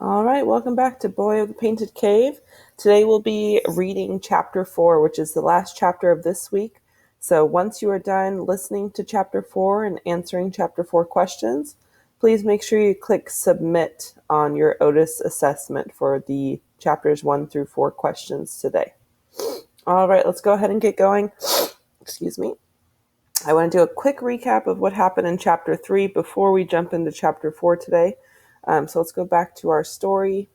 All right, welcome back to Boy of the Painted Cave. Today we'll be reading chapter 4, which is the last chapter of this week. So once you are done listening to chapter 4 and answering chapter 4 questions, please make sure you click submit on your Otis assessment for the chapters 1 through 4 questions today. All right, let's go ahead and get going. Excuse me. I want to do a quick recap of what happened in chapter 3 before we jump into chapter 4 today. So let's go back to our story.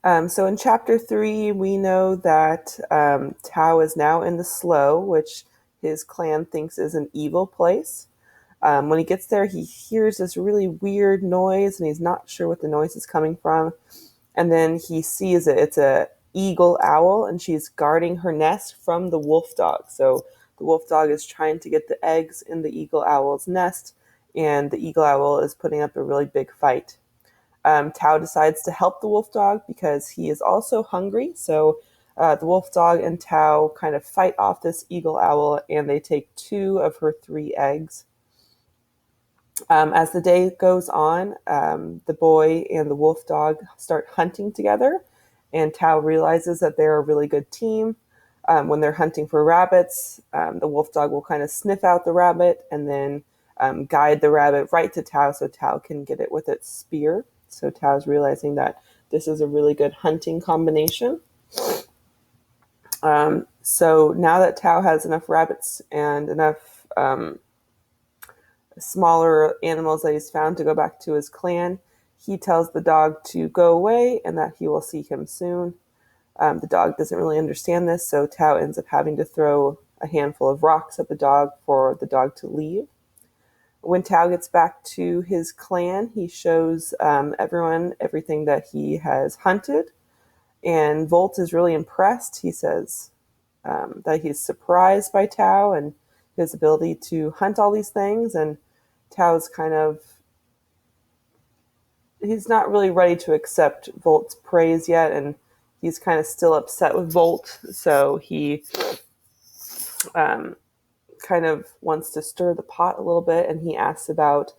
So in chapter 3, we know that Tao is now in the Slough, which his clan thinks is an evil place. When he gets there, he hears this really weird noise, and he's not sure what the noise is coming from. And then he sees it. It's a eagle owl, and she's guarding her nest from the wolf dog. So the wolf dog is trying to get the eggs in the eagle owl's nest, and the eagle owl is putting up a really big fight. Tao decides to help the wolf dog because he is also hungry. So the wolf dog and Tao kind of fight off this eagle owl, and they take 2 of her 3 eggs. As the day goes on, the boy and the wolf dog start hunting together, and Tao realizes that they're a really good team. When they're hunting for rabbits, the wolf dog will kind of sniff out the rabbit and then guide the rabbit right to Tao so Tao can get it with its spear. So Tao's realizing that this is a really good hunting combination. So now that Tao has enough rabbits and enough smaller animals that he's found to go back to his clan, he tells the dog to go away and that he will see him soon. The dog doesn't really understand this, so Tao ends up having to throw a handful of rocks at the dog for the dog to leave. When Tao gets back to his clan, he shows everyone everything that he has hunted, and Volt is really impressed. He says that he's surprised by Tao and his ability to hunt all these things, and Tao's he's not really ready to accept Volt's praise yet, and he's kind of still upset with Volt, so he kind of wants to stir the pot a little bit, and he asks about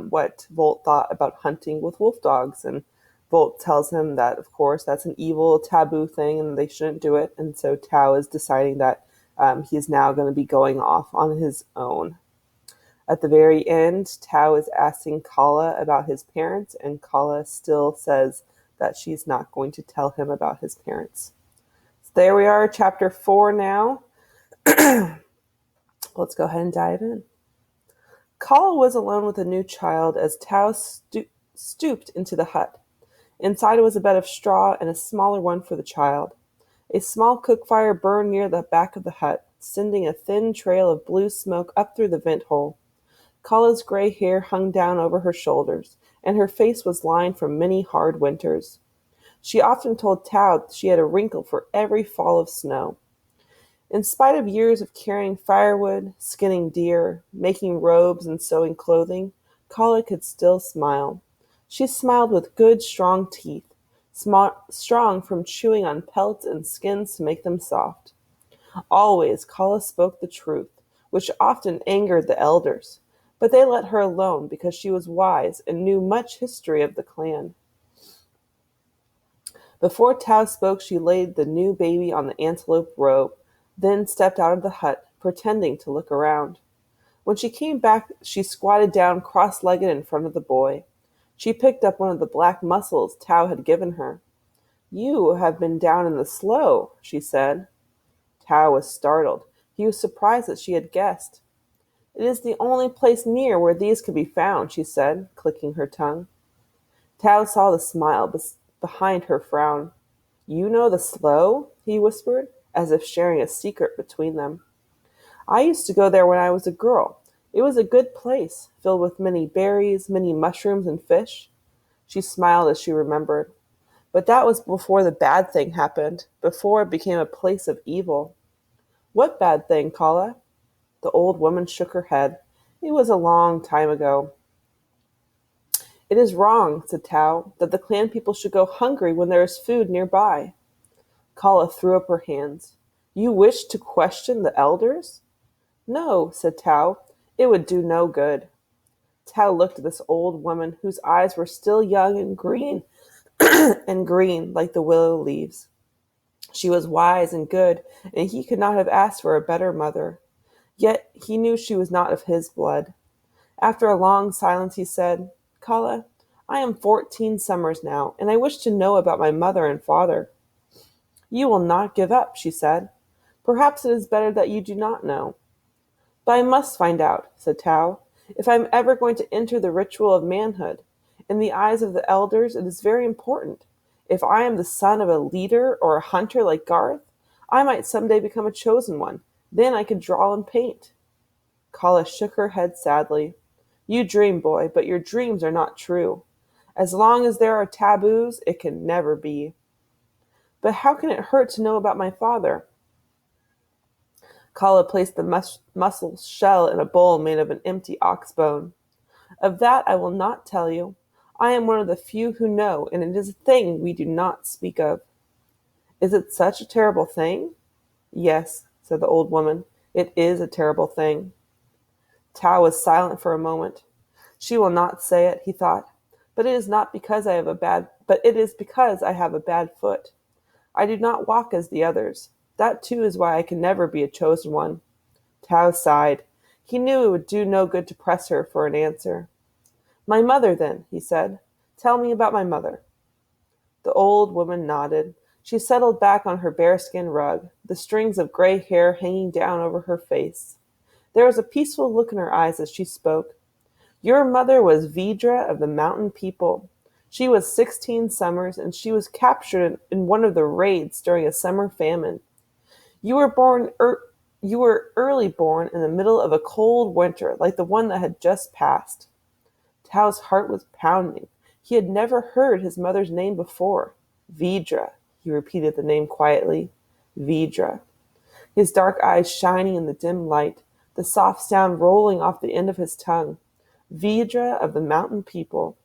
what Volt thought about hunting with wolf dogs, and Volt tells him that, of course, that's an evil taboo thing, and they shouldn't do it. And so Tao is deciding that he's now going to be going off on his own. At the very end, Tao is asking Kala about his parents, and Kala still says that she's not going to tell him about his parents. So there we are, chapter 4 now. Let's go ahead and dive in. Kala was alone with a new child as Tao stooped into the hut. Inside was a bed of straw and a smaller one for the child. A small cook fire burned near the back of the hut, sending a thin trail of blue smoke up through the vent hole. Kala's gray hair hung down over her shoulders, and her face was lined from many hard winters. She often told Tao she had a wrinkle for every fall of snow. In spite of years of carrying firewood, skinning deer, making robes, and sewing clothing, Kala could still smile. She smiled with good, strong teeth, strong from chewing on pelts and skins to make them soft. Always, Kala spoke the truth, which often angered the elders, but they let her alone because she was wise and knew much history of the clan. Before Tao spoke, she laid the new baby on the antelope robe, then stepped out of the hut, pretending to look around. When she came back, she squatted down cross-legged in front of the boy. She picked up one of the black mussels Tao had given her. "You have been down in the slough," she said. Tao was startled. He was surprised that she had guessed. "It is the only place near where these could be found," she said, clicking her tongue. Tao saw the smile behind her frown. "You know the slough?" he whispered, as if sharing a secret between them. "I used to go there when I was a girl. It was a good place, filled with many berries, many mushrooms, and fish." She smiled as she remembered. "But that was before the bad thing happened, before it became a place of evil." "What bad thing, Kala?" The old woman shook her head. "It was a long time ago." "It is wrong," said Tao, "that the clan people should go hungry when there is food nearby." Kala threw up her hands. "You wish to question the elders?" "No," said Tao. "It would do no good." Tao looked at this old woman whose eyes were still young and green like the willow leaves. She was wise and good, and he could not have asked for a better mother. Yet he knew she was not of his blood. After a long silence, he said, Kala, I am 14 summers now, and I wish to know about my mother and father. You will not give up, she said. Perhaps it is better that you do not know. But I must find out, said Tao, if I am ever going to enter the ritual of manhood. In the eyes of the elders, it is very important. If I am the son of a leader or a hunter like Garth, I might someday become a chosen one. Then I could draw and paint. Kala shook her head sadly. You dream, boy, but your dreams are not true. As long as there are taboos, it can never be. But how can it hurt to know about my father? Kala placed the mussel shell in a bowl made of an empty ox bone. Of that I will not tell you. I am one of the few who know, and it is a thing we do not speak of. Is it such a terrible thing? Yes, said the old woman. It is a terrible thing. Tao was silent for a moment. She will not say it, he thought. But it is because I have a bad foot. I do not walk as the others. That too is why I can never be a chosen one. Tao sighed. He knew it would do no good to press her for an answer. My mother, then, he said. Tell me about my mother. The old woman nodded. She settled back on her bearskin rug, the strings of gray hair hanging down over her face. There was a peaceful look in her eyes as she spoke. Your mother was Vidra of the mountain people. She was 16 summers, and she was captured in one of the raids during a summer famine. You were early born in the middle of a cold winter like the one that had just passed. Tao's heart was pounding. He had never heard his mother's name before. Vidra. He repeated the name quietly. Vidra. His dark eyes shining in the dim light, the soft sound rolling off the end of his tongue. Vidra of the mountain people.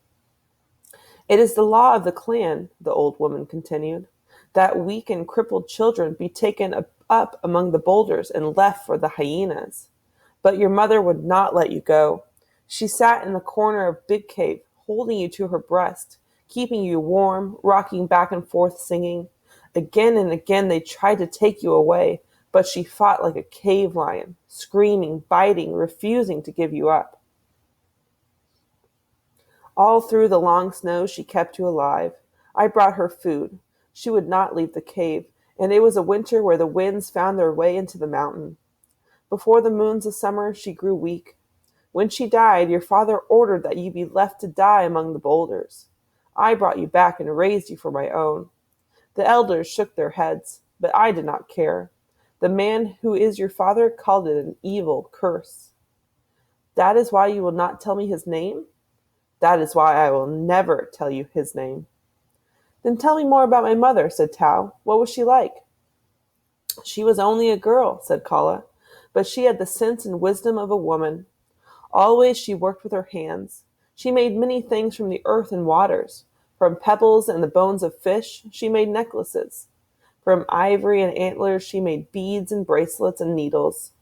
It is the law of the clan, the old woman continued, that weak and crippled children be taken up among the boulders and left for the hyenas. But your mother would not let you go. She sat in the corner of Big Cave, holding you to her breast, keeping you warm, rocking back and forth, singing. Again and again they tried to take you away, but she fought like a cave lion, screaming, biting, refusing to give you up. All through the long snow she kept you alive. I brought her food. She would not leave the cave, and it was a winter where the winds found their way into the mountain. Before the moons of summer she grew weak. When she died, your father ordered that you be left to die among the boulders. I brought you back and raised you for my own. The elders shook their heads, but I did not care. The man who is your father called it an evil curse. That is why you will not tell me his name? That is why I will never tell you his name. Then tell me more about my mother, said Tao. What was she like? She was only a girl, said Kala, but she had the sense and wisdom of a woman. Always she worked with her hands. She made many things from the earth and waters. From pebbles and the bones of fish, she made necklaces. From ivory and antlers, she made beads and bracelets and needles.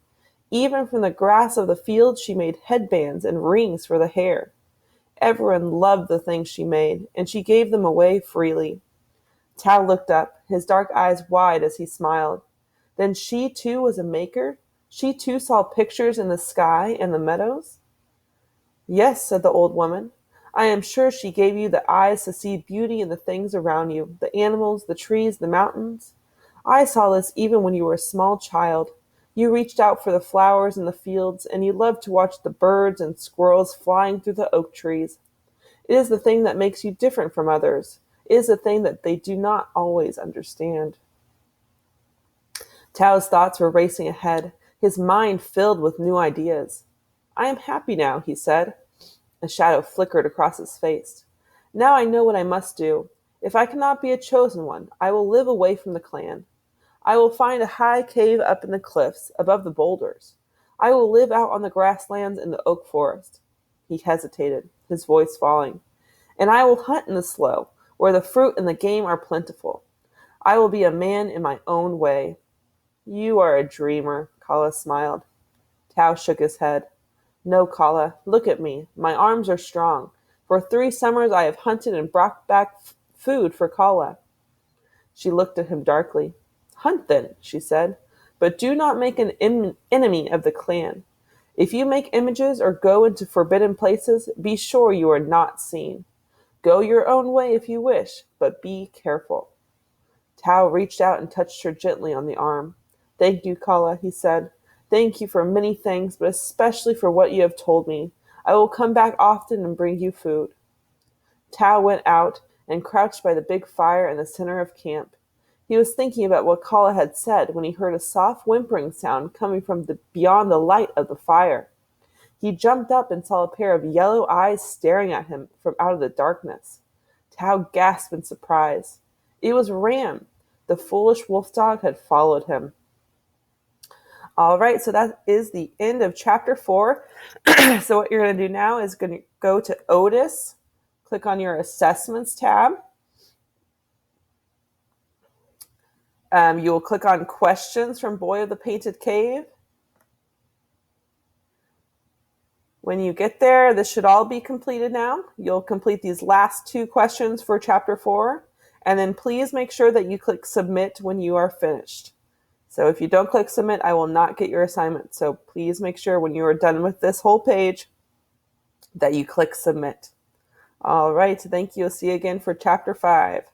Even from the grass of the fields, she made headbands and rings for the hair. Everyone loved the things she made, and she gave them away freely. Tao looked up, his dark eyes wide as he smiled. Then she too was a maker? She too saw pictures in the sky and the meadows? Yes, said the old woman. I am sure she gave you the eyes to see beauty in the things around you, the animals, the trees, the mountains. I saw this even when you were a small child. You reached out for the flowers in the fields, and you loved to watch the birds and squirrels flying through the oak trees. It is the thing that makes you different from others. It is the thing that they do not always understand. Tao's thoughts were racing ahead, his mind filled with new ideas. I am happy now, he said. A shadow flickered across his face. Now I know what I must do. If I cannot be a chosen one, I will live away from the clan. I will find a high cave up in the cliffs, above the boulders. I will live out on the grasslands in the oak forest. He hesitated, his voice falling. And I will hunt in the slough, where the fruit and the game are plentiful. I will be a man in my own way. You are a dreamer, Kala smiled. Tao shook his head. No, Kala, look at me. My arms are strong. For 3 summers I have hunted and brought back food for Kala. She looked at him darkly. Hunt then, she said, but do not make an enemy of the clan. If you make images or go into forbidden places, be sure you are not seen. Go your own way if you wish, but be careful. Tao reached out and touched her gently on the arm. Thank you, Kala, he said. Thank you for many things, but especially for what you have told me. I will come back often and bring you food. Tao went out and crouched by the big fire in the center of camp. He was thinking about what Kala had said when he heard a soft whimpering sound coming from beyond the light of the fire. He jumped up and saw a pair of yellow eyes staring at him from out of the darkness. Tao gasped in surprise. It was Ram. The foolish wolf dog had followed him. All right, so that is the end of chapter 4. So what you're going to do now is going to go to Otis, click on your assessments tab. You will click on questions from Boy of the Painted Cave. When you get there, this should all be completed now. You'll complete these last 2 questions for chapter 4. And then please make sure that you click submit when you are finished. So if you don't click submit, I will not get your assignment. So please make sure when you are done with this whole page that you click submit. All right, thank you. See you again for chapter 5.